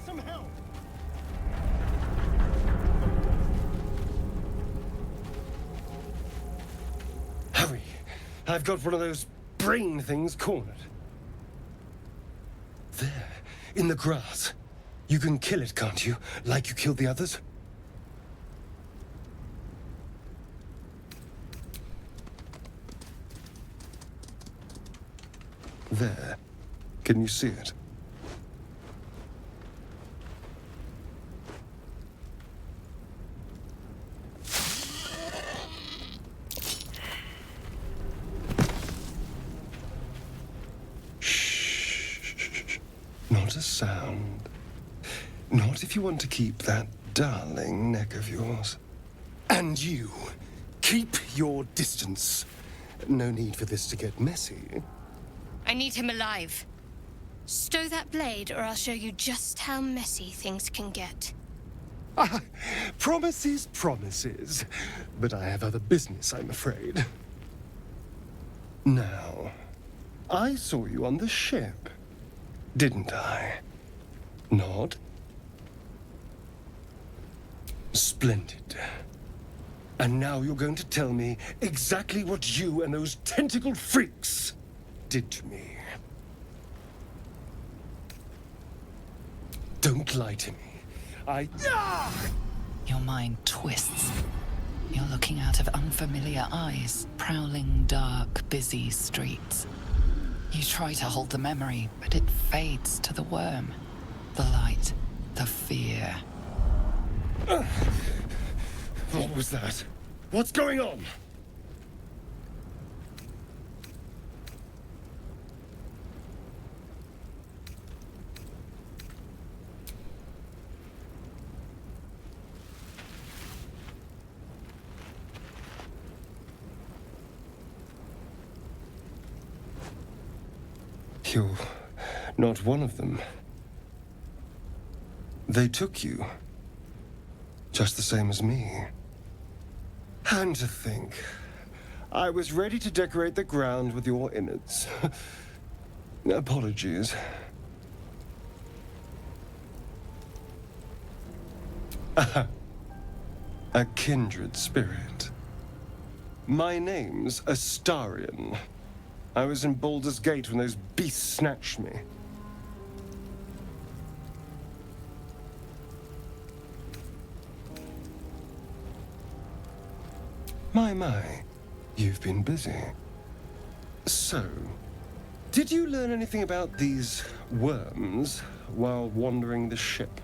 some help! Hurry! I've got one of those brain things cornered. There, in the grass. You can kill it, can't you? Like you killed the others? There. Can you see it? Shh. Not a sound. Not if you want to keep that darling neck of yours. And you, keep your distance. No need for this to get messy. I need him alive. Stow that blade, or I'll show you just how messy things can get. Promises, promises. But I have other business, I'm afraid. Now, I saw you on the ship, didn't I? Nod? Splendid. And now you're going to tell me exactly what you and those tentacled freaks did to me. Don't lie to me. Your mind twists. You're looking out of unfamiliar eyes, prowling dark, busy streets. You try to hold the memory, but it fades to the worm. The light, the fear. What was that? What's going on? You're not one of them. They took you. Just the same as me. And to think, I was ready to decorate the ground with your innards. Apologies. A kindred spirit. My name's Astarion. I was in Baldur's Gate when those beasts snatched me. My, you've been busy. So, did you learn anything about these worms while wandering the ship?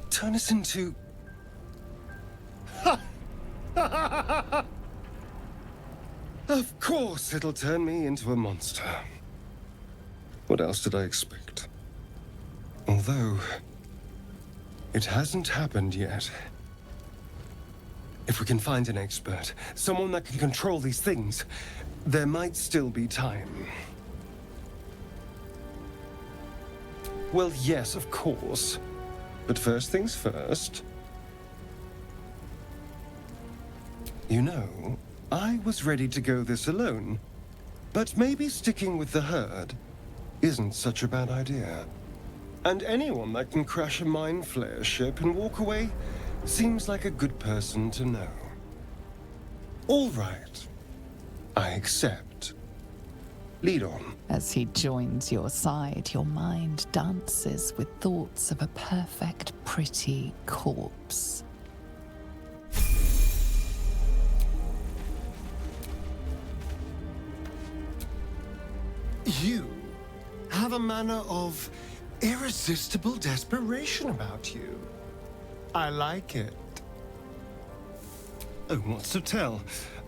Turn us into... Of course it'll turn me into a monster. What else did I expect? Although... it hasn't happened yet. If we can find an expert, someone that can control these things, there might still be time. Well, yes, of course. But first things first. You know, I was ready to go this alone. But maybe sticking with the herd isn't such a bad idea. And anyone that can crash a mind flayer ship and walk away seems like a good person to know. All right. I accept. Lead on. As he joins your side, your mind dances with thoughts of a perfect, pretty corpse. You have a manner of irresistible desperation about you. I like it. Oh, what's to tell?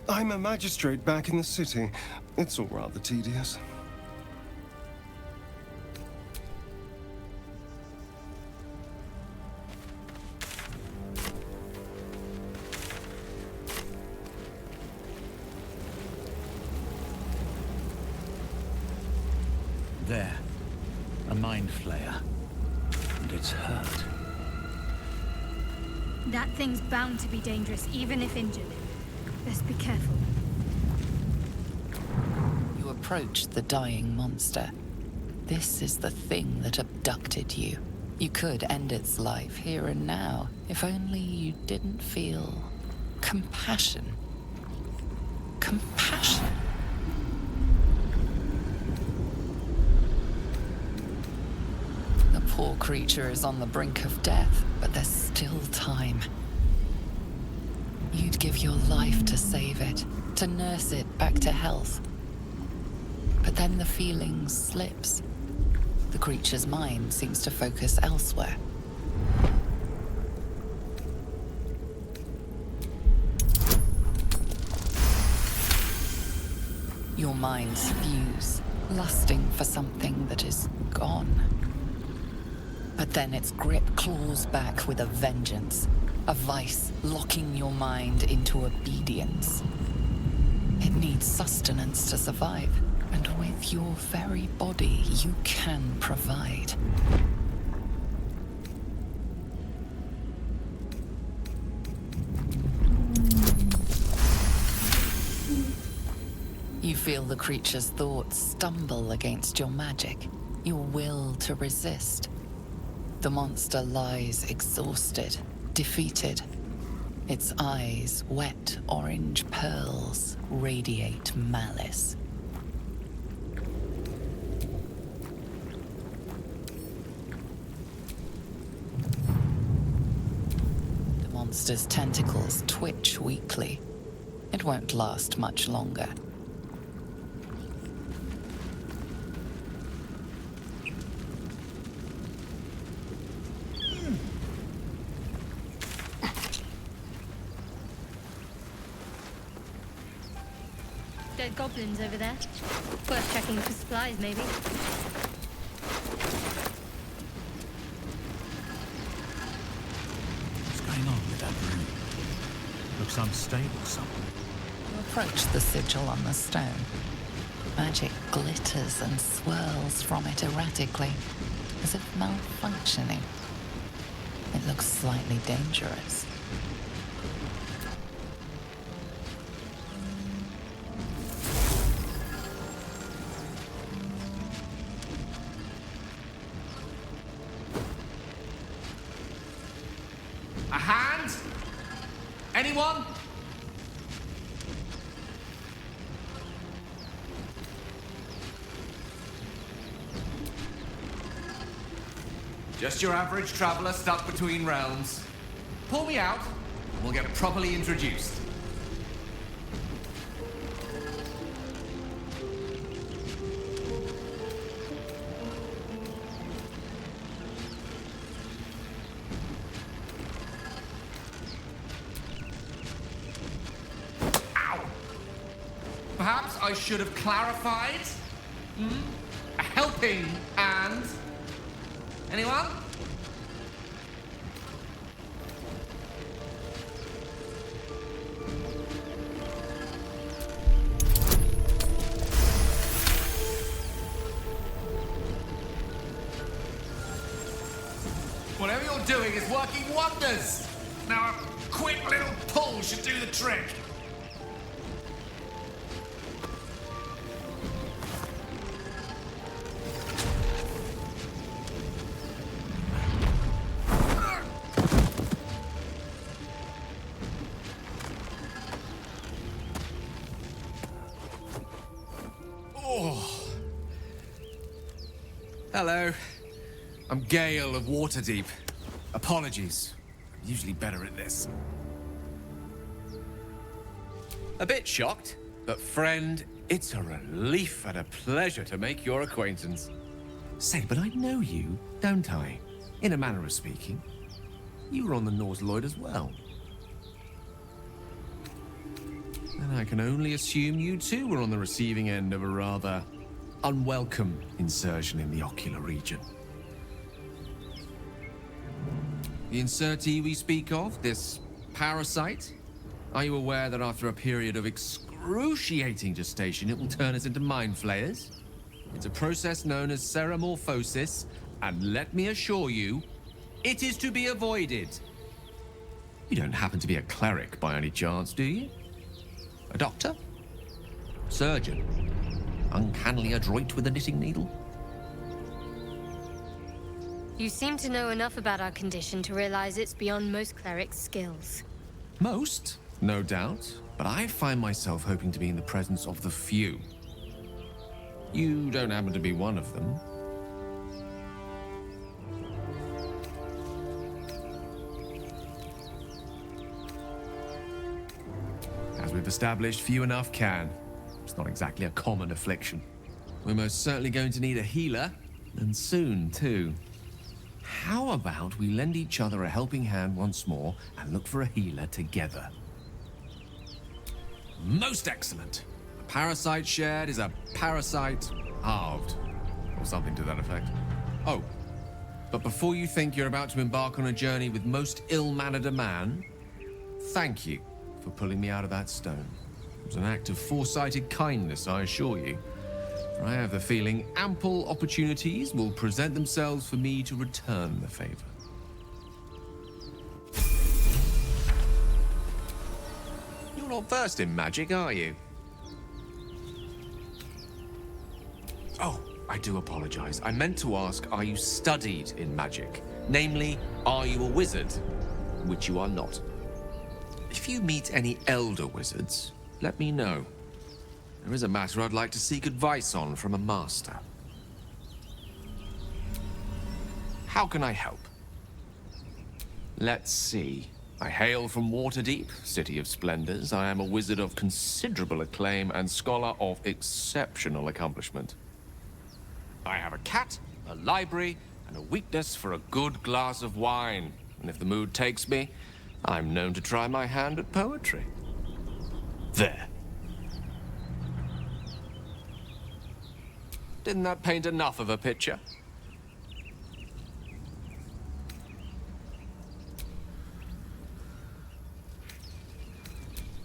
I'm a magistrate back in the city. It's all rather tedious. There. A mind flayer. And it's hurt. That thing's bound to be dangerous, even if injured. Best be careful. You approach the dying monster. This is the thing that abducted you. You could end its life here and now, if only you didn't feel compassion. Compassion. The poor creature is on the brink of death, but there's still time. You'd give your life to save it, to nurse it back to health. But then the feeling slips. The creature's mind seems to focus elsewhere. Your minds fuse, lusting for something that is gone. But then its grip claws back with a vengeance, a vice locking your mind into obedience. It needs sustenance to survive, and with your very body, you can provide. You feel the creature's thoughts stumble against your magic, your will to resist. The monster lies exhausted, defeated. Its eyes, wet orange pearls, radiate malice. The monster's tentacles twitch weakly. It won't last much longer. Dead goblins over there. Worth checking for supplies, maybe. What's going on with that room? Looks unstable something. You approach the sigil on the stone. Magic glitters and swirls from it erratically, as if malfunctioning. It looks slightly dangerous. A hand? Anyone? Just your average traveler stuck between realms. Pull me out, and we'll get properly introduced. Perhaps I should have clarified? A helping hand? Anyone? Whatever you're doing is working wonders! Now a quick little pull should do the trick. Hello. I'm Gale of Waterdeep. Apologies. I'm usually better at this. A bit shocked, but friend, it's a relief and a pleasure to make your acquaintance. Say, but I know you, don't I? In a manner of speaking. You were on the Norse Lloyd as well. And I can only assume you too were on the receiving end of a rather unwelcome insertion in the ocular region. The insertee we speak of, this parasite, are you aware that after a period of excruciating gestation, it will turn us into mind flayers? It's a process known as ceremorphosis, and let me assure you, it is to be avoided. You don't happen to be a cleric by any chance, do you? A doctor? Surgeon? uncannily adroit with a knitting needle? You seem to know enough about our condition to realize it's beyond most clerics' skills. Most, no doubt, but I find myself hoping to be in the presence of the few. You don't happen to be one of them. As we've established, few enough can. It's not exactly a common affliction. We're most certainly going to need a healer, and soon, too. How about we lend each other a helping hand once more and look for a healer together? Most excellent. A parasite shared is a parasite halved, or something to that effect. Oh, but before you think you're about to embark on a journey with most ill-mannered a man, thank you for pulling me out of that stone. It was an act of foresighted kindness, I assure you. For I have the feeling ample opportunities will present themselves for me to return the favor. You're not versed in magic, are you? Oh, I do apologize. I meant to ask, are you studied in magic? Namely, are you a wizard? Which you are not. If you meet any elder wizards, let me know. There is a matter I'd like to seek advice on from a master. How can I help? Let's see. I hail from Waterdeep, City of Splendors. I am a wizard of considerable acclaim and scholar of exceptional accomplishment. I have a cat, a library, and a weakness for a good glass of wine. And if the mood takes me, I'm known to try my hand at poetry. There. Didn't that paint enough of a picture?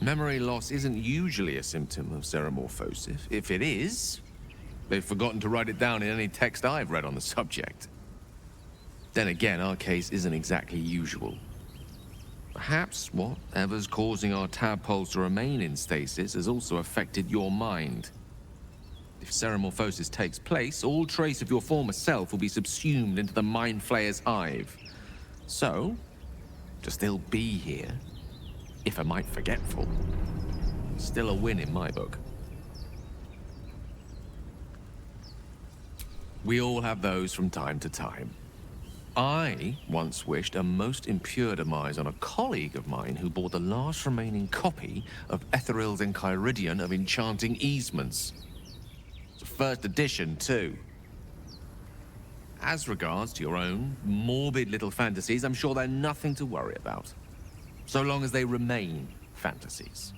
Memory loss isn't usually a symptom of xeromorphosis. If it is, they've forgotten to write it down in any text I've read on the subject. Then again, our case isn't exactly usual. Perhaps whatever's causing our tadpoles to remain in stasis has also affected your mind. If xeromorphosis takes place, all trace of your former self will be subsumed into the Mind Flayer's hive. So, to still be here, if a mite forgetful, still a win in my book. We all have those from time to time. I once wished a most impure demise on a colleague of mine who bought the last remaining copy of Etheril's Enchiridion of Enchanting Easements. It's a first edition, too. As regards to your own morbid little fantasies, I'm sure they're nothing to worry about. So long as they remain fantasies.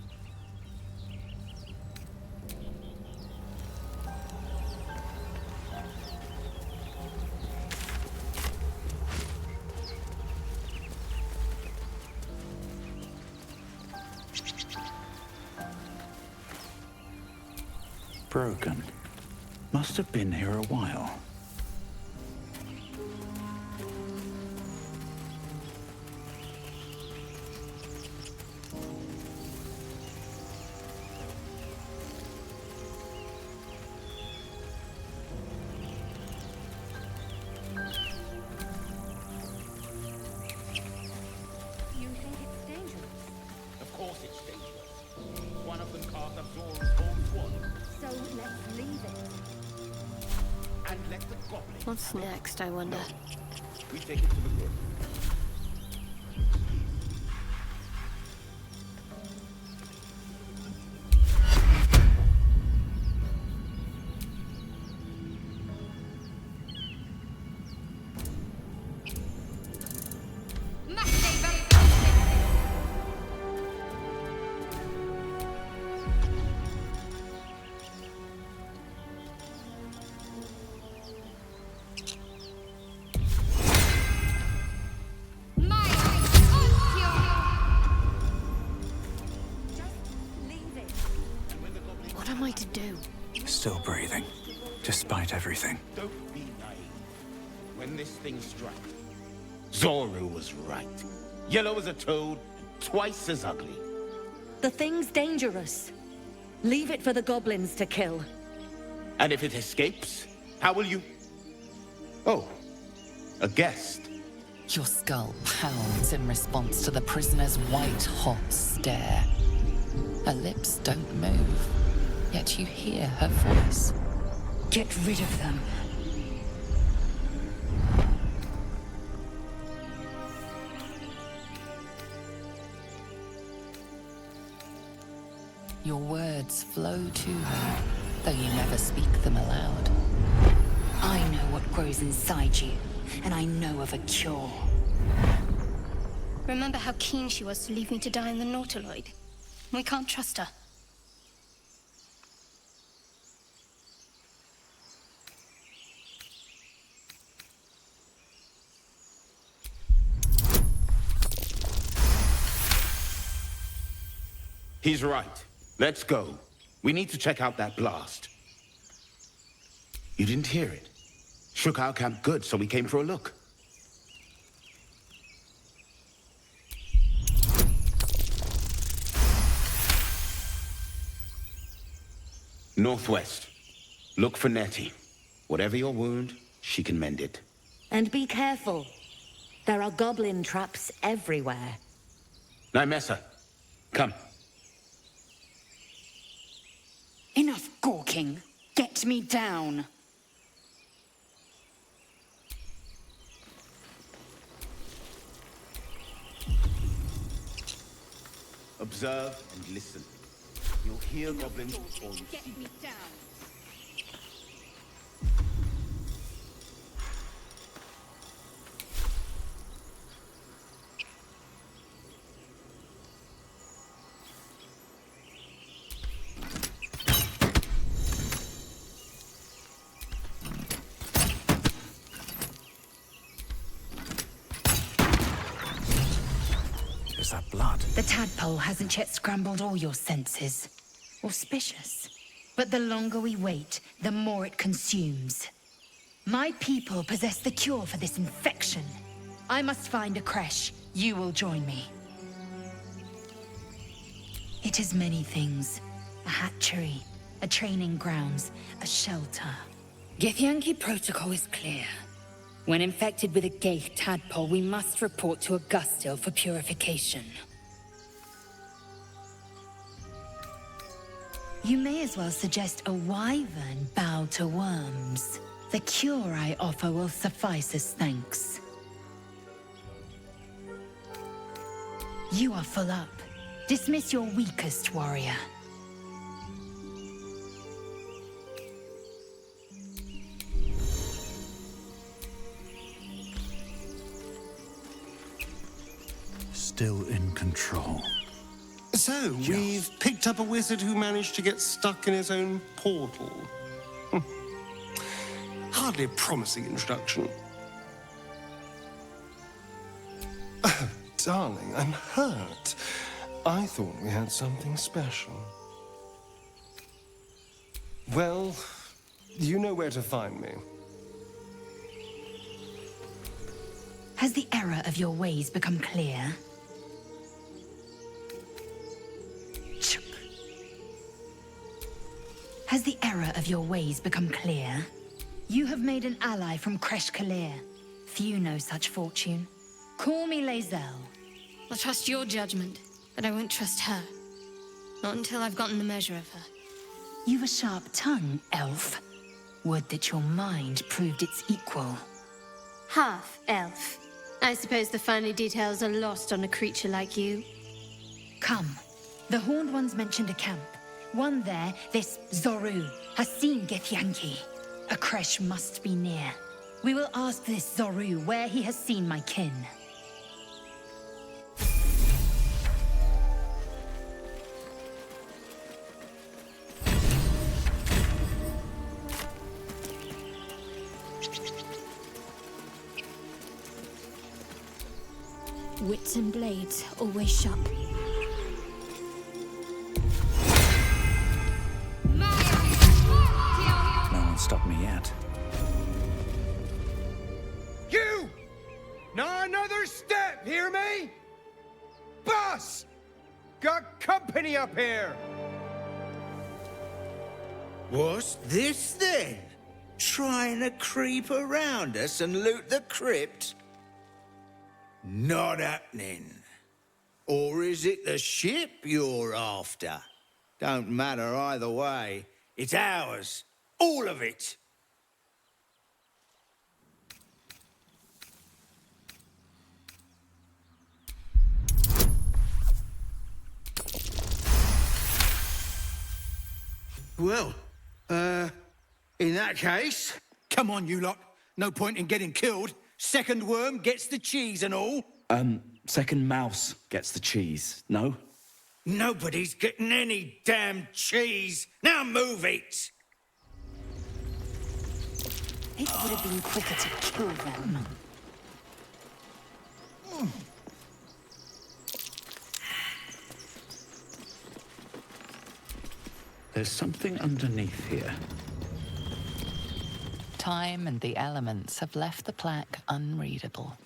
Broken. Must have been here a while. You think it's dangerous? Of course it's dangerous. One of them carved up Zor's own sword. So let's leave it. And let the goblin. What's next, I wonder? We take it to the wood. What am I to do? Still breathing, despite everything. Don't be naive. When this thing struck, Zoru was right. Yellow as a toad, and twice as ugly. The thing's dangerous. Leave it for the goblins to kill. And if it escapes, how will you... Oh, a guest. Your skull pounds in response to the prisoner's white-hot stare. Her lips don't move, yet you hear her voice. Get rid of them. Your words flow to her, though you never speak them aloud. I know what grows inside you, and I know of a cure. Remember how keen she was to leave me to die in the Nautiloid? We can't trust her. He's right. Let's go. We need to check out that blast. You didn't hear it? Shook our camp good, so we came for a look. Northwest. Look for Nettie. Whatever your wound, she can mend it. And be careful. There are goblin traps everywhere. Nymessa, come. Enough gawking. Get me down. Observe and listen. You'll hear goblins before you see them. down. Is that blood? The tadpole hasn't yet scrambled all your senses. Auspicious. But the longer we wait, the more it consumes. My people possess the cure for this infection. I must find a creche. You will join me. It is many things. A hatchery, a training grounds, a shelter. Githyanki protocol is clear. When infected with a Gaith tadpole, we must report to Augustil for purification. You may as well suggest a wyvern bow to worms. The cure I offer will suffice as thanks. You are full up. Dismiss your weakest warrior. Still in control. So, we've picked up a wizard who managed to get stuck in his own portal. Hardly a promising introduction. Oh, darling, I'm hurt. I thought we had something special. Well, you know where to find me. Has the error of your ways become clear? Has the error of your ways become clear? You have made an ally from Kresh Kalir. Few know such fortune. Call me Lae'zel. I'll trust your judgment, but I won't trust her. Not until I've gotten the measure of her. You've a sharp tongue, elf. Would that your mind proved its equal. Half-elf. I suppose the finer details are lost on a creature like you. Come. The Horned Ones mentioned a camp. One there, this Zoru, has seen Githyanki. A creche must be near. We will ask this Zoru where he has seen my kin. Wits and blades, always sharp. No one stopped me yet. You! Not another step, hear me? Boss! Got company up here! What's this then? Trying to creep around us and loot the crypt? Not happening. Or is it the ship you're after? Don't matter either way. It's ours. All of it. Well, in that case, come on, you lot. No point in getting killed. Second worm gets the cheese and all. Second mouse gets the cheese, no? Nobody's getting any damn cheese. Now move it! It would have been quicker to kill them. There's something underneath here. Time and the elements have left the plaque unreadable.